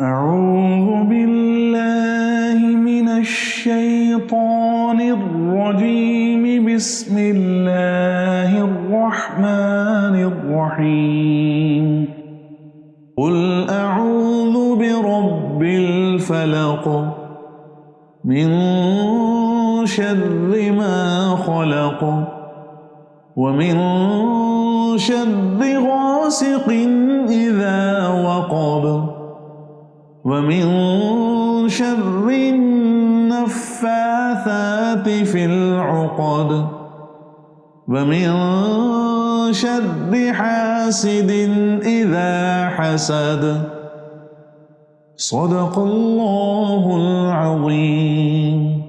أعوذ بالله من الشيطان الرجيم. بسم الله الرحمن الرحيم. قل أعوذ برب الفلق من شر ما خلق ومن شر غاسق إذا وقب ومن شر النفاثات في العقد ومن شر حاسد إذا حسد. صدق الله العظيم.